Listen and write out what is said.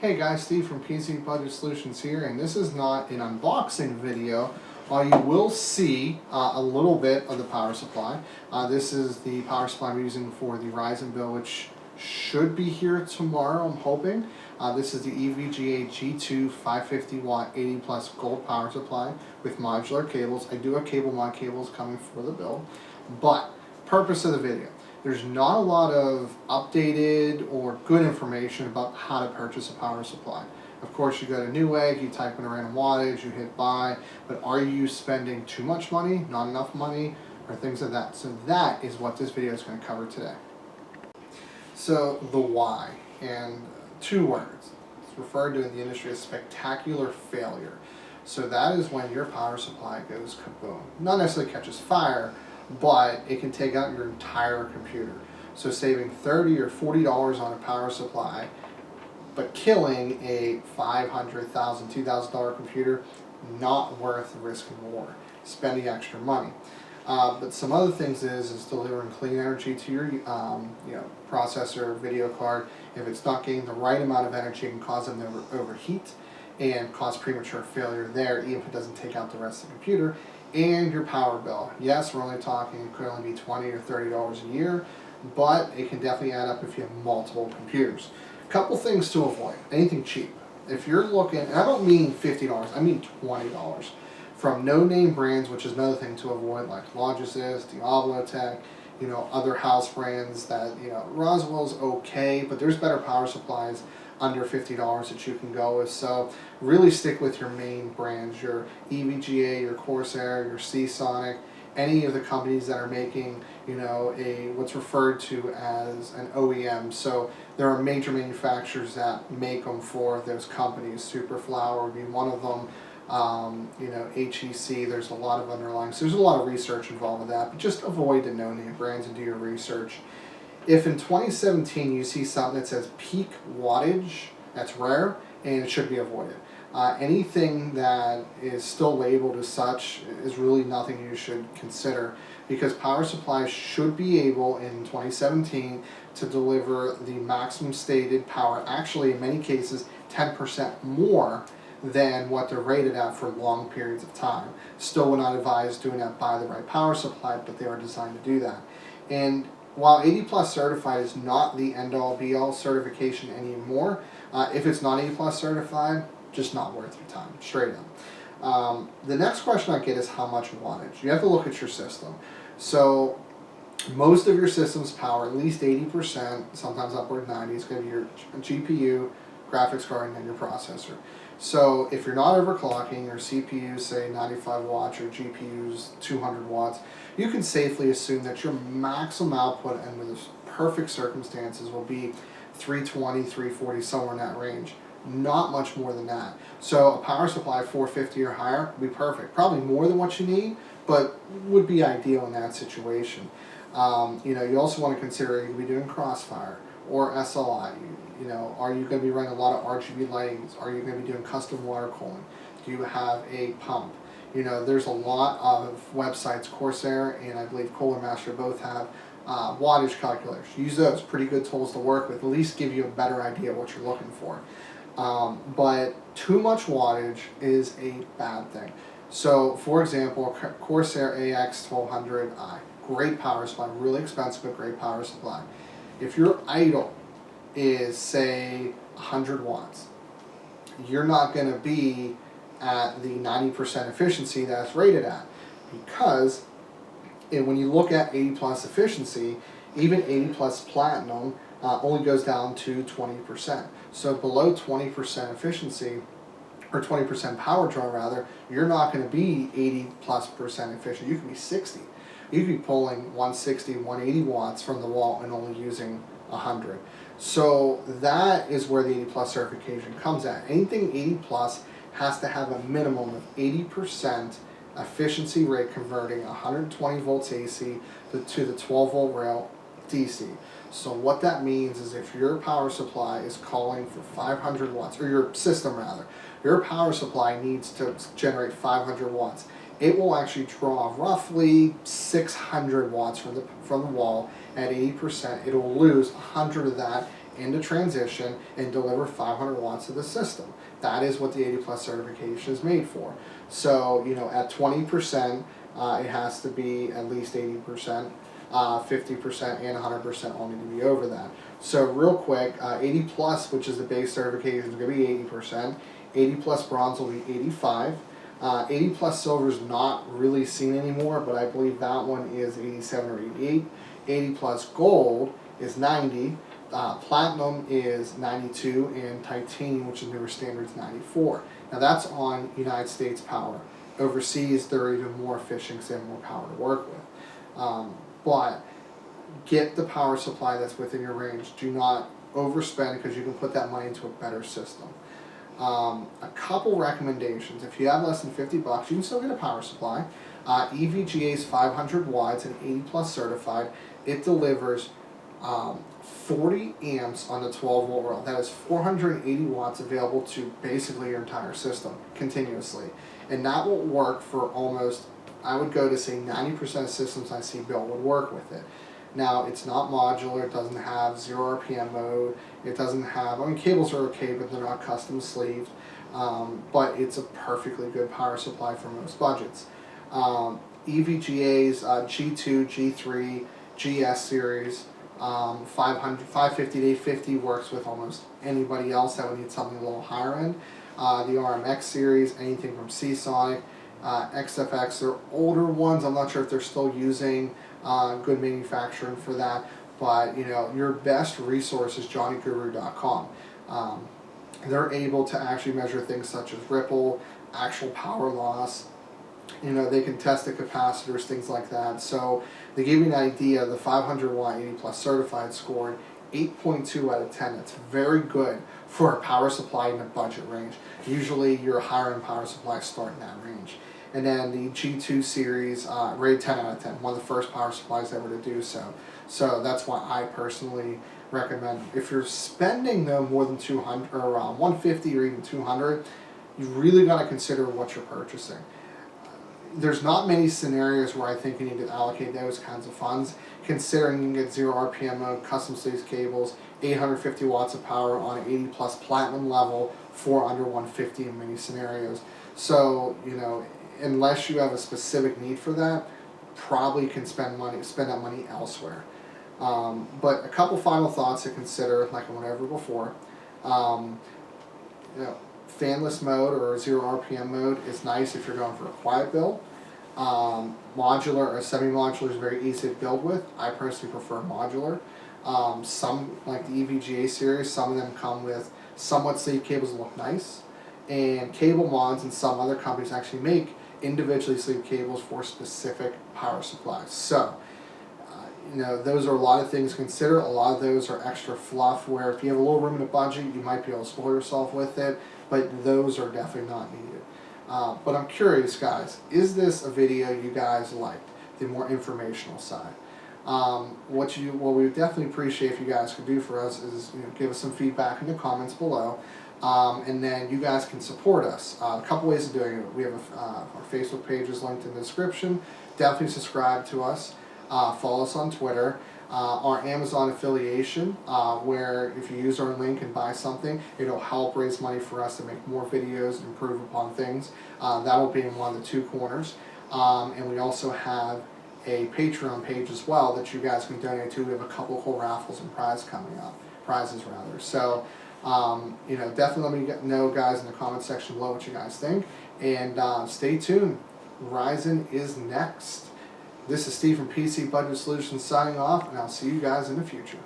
Hey guys, Steve from PC Budget Solutions here, and this is not an unboxing video. You will see a little bit of the power supply. This is the power supply I'm using for the Ryzen build, which should be here tomorrow, I'm hoping. This is the EVGA G2 550 watt 80 plus gold power supply with modular cables. I do have cable mod cables coming for the build, but purpose of the video. There's not a lot of updated or good information about how to purchase a power supply. Of course, you go to Newegg, you type in a random wattage, you hit buy, but are you spending too much money, not enough money, or things like that? So that is what this video is going to cover today. So the why, and two words. It's referred to in the industry as spectacular failure. So that is when your power supply goes kaboom. Not necessarily catches fire, but it can take out your entire computer. So saving $30 or $40 on a power supply, but killing a $500,000, $2,000 computer, not worth risking more, spending extra money. But some other things is delivering clean energy to your processor, video card. If it's not getting the right amount of energy, it can cause them to overheat and cause premature failure there, even if it doesn't take out the rest of the computer. And your power bill. Yes, we're only talking it could only be $20 or $30 a year, but it can definitely add up if you have multiple computers. A couple things to avoid. Anything cheap. If you're looking, and I don't mean $50, I mean $20. From no-name brands, which is another thing to avoid, like Logitech, Diablotech, other house brands that, Roswell's okay, but there's better power supplies under $50 that you can go with. So really stick with your main brands, your EVGA, your Corsair, your Seasonic, any of the companies that are making, what's referred to as an OEM. So there are major manufacturers that make them for those companies. Superflower would be one of them. HEC, there's a lot of underlying, so there's a lot of research involved with that, but just avoid the no-name brands and do your research. If in 2017 you see something that says peak wattage, that's rare, and it should be avoided. Anything that is still labeled as such is really nothing you should consider, because power supplies should be able in 2017 to deliver the maximum stated power, actually in many cases 10% more than what they're rated at for long periods of time. Still would not advise doing that by the right power supply, but they are designed to do that. And while 80 plus certified is not the end-all be-all certification anymore, if it's not 80 plus certified, just not worth your time, straight up. The next question I get is how much wattage. You have to look at your system. So most of your system's power, at least 80%, sometimes upward 90%, is going to be your GPU, graphics card, and then your processor. So if you're not overclocking, your CPU, say 95 watts, or GPU's 200 watts, you can safely assume that your maximum output, and with perfect circumstances, will be 320, 340, somewhere in that range. Not much more than that. So a power supply 450 or higher would be perfect. Probably more than what you need, but would be ideal in that situation. You also want to consider you could be doing Crossfire or SLI. Are you going to be running a lot of RGB lighting? Are you going to be doing custom water cooling? Do you have a pump? There's a lot of websites, Corsair and I believe Cooler Master both have wattage calculators. Use those, pretty good tools to work with, at least give you a better idea of what you're looking for. But too much wattage is a bad thing. So, for example, Corsair AX1200i, great power supply, really expensive but great power supply. If your idle is, say, 100 watts, you're not going to be at the 90% efficiency that's rated at, because when you look at 80 plus efficiency, even 80 plus platinum only goes down to 20%. So below 20% efficiency, or 20% power draw rather, you're not going to be 80+% efficient. You can be 60. You could be pulling 160, 180 watts from the wall and only using 100. So that is where the 80 plus certification comes at. Anything 80 plus has to have a minimum of 80% efficiency rate, converting 120 volts AC to the 12 volt rail DC. So what that means is if your power supply is calling for 500 watts, or your system rather, your power supply needs to generate 500 watts, it will actually draw roughly 600 watts from the wall at 80%. It will lose 100 of that into transition and deliver 500 watts to the system. That is what the 80 plus certification is made for. So, you know, at 20%, it has to be at least 80%, 50%, and 100% all need to be over that. So real quick, 80 plus, which is the base certification, is going to be 80%. 80 plus bronze will be 85. 80 plus silver is not really seen anymore, but I believe that one is 87 or 88. 80 plus gold is 90. Platinum is 92, and titanium, which is newer standard, is 94. Now that's on United States power. Overseas, they're even more efficient because they have more power to work with. But get the power supply that's within your range. Do not overspend, because you can put that money into a better system. A couple recommendations. If you have less than $50, you can still get a power supply. EVGA is 500 watts and 80 plus certified. It delivers 40 amps on the 12 volt rail. That is 480 watts available to basically your entire system continuously. And that will work for almost, I would go to say 90% of systems I see built would work with it. Now, it's not modular, it doesn't have 0 RPM mode, it doesn't have, I mean, cables are okay, but they're not custom sleeved, but it's a perfectly good power supply for most budgets. EVGA's G2, G3, GS series, 550 to 850 works with almost anybody else that would need something a little higher end. The RMX series, anything from Seasonic, XFX, they're older ones. I'm not sure if they're still using good manufacturing for that, but you know, your best resource is johnnyguru.com. They're able to actually measure things such as ripple, actual power loss. You know, they can test the capacitors, things like that. So they give you an idea. The 500 watt 80 plus certified scored 8.2 out of 10. That's very good for a power supply in the budget range. Usually your higher end power supplies start in that range. And then the G2 series, rated 10 out of 10, one of the first power supplies ever to do so. So that's why I personally recommend. If you're spending though more than 200 or 150 or even 200, you really got to consider what you're purchasing. There's not many scenarios where I think you need to allocate those kinds of funds, considering you can get 0 RPM mode, custom sleeves cables, 850 watts of power on an 80 plus platinum level for under 150 in many scenarios. So, you know, unless you have a specific need for that, probably can spend that money elsewhere. But a couple final thoughts to consider, like I went over before. You know, fanless mode or 0 RPM mode is nice if you're going for a quiet build. Modular or semi-modular is very easy to build with. I personally prefer modular. Some, like the EVGA series, some of them come with somewhat sleeved cables that look nice. And Cable Mods and some other companies actually make individually sleeved cables for specific power supplies. So, you know, those are a lot of things to consider. A lot of those are extra fluff, where if you have a little room in the budget, you might be able to spoil yourself with it, but those are definitely not needed. But I'm curious, guys, is this a video you guys liked, the more informational side? What we would definitely appreciate if you guys could do for us is, you know, give us some feedback in the comments below, and then you guys can support us. A couple ways of doing it. We have our Facebook page is linked in the description. Definitely subscribe to us. Follow us on Twitter. Our Amazon affiliation, where if you use our link and buy something, it'll help raise money for us to make more videos and improve upon things. That'll be in one of the two corners. And we also have a Patreon page as well that you guys can donate to. We have a couple cool raffles and prizes rather. So, you know, definitely let me know, guys, in the comment section below what you guys think. And stay tuned. Ryzen is next. This is Steve from PC Budget Solutions signing off, and I'll see you guys in the future.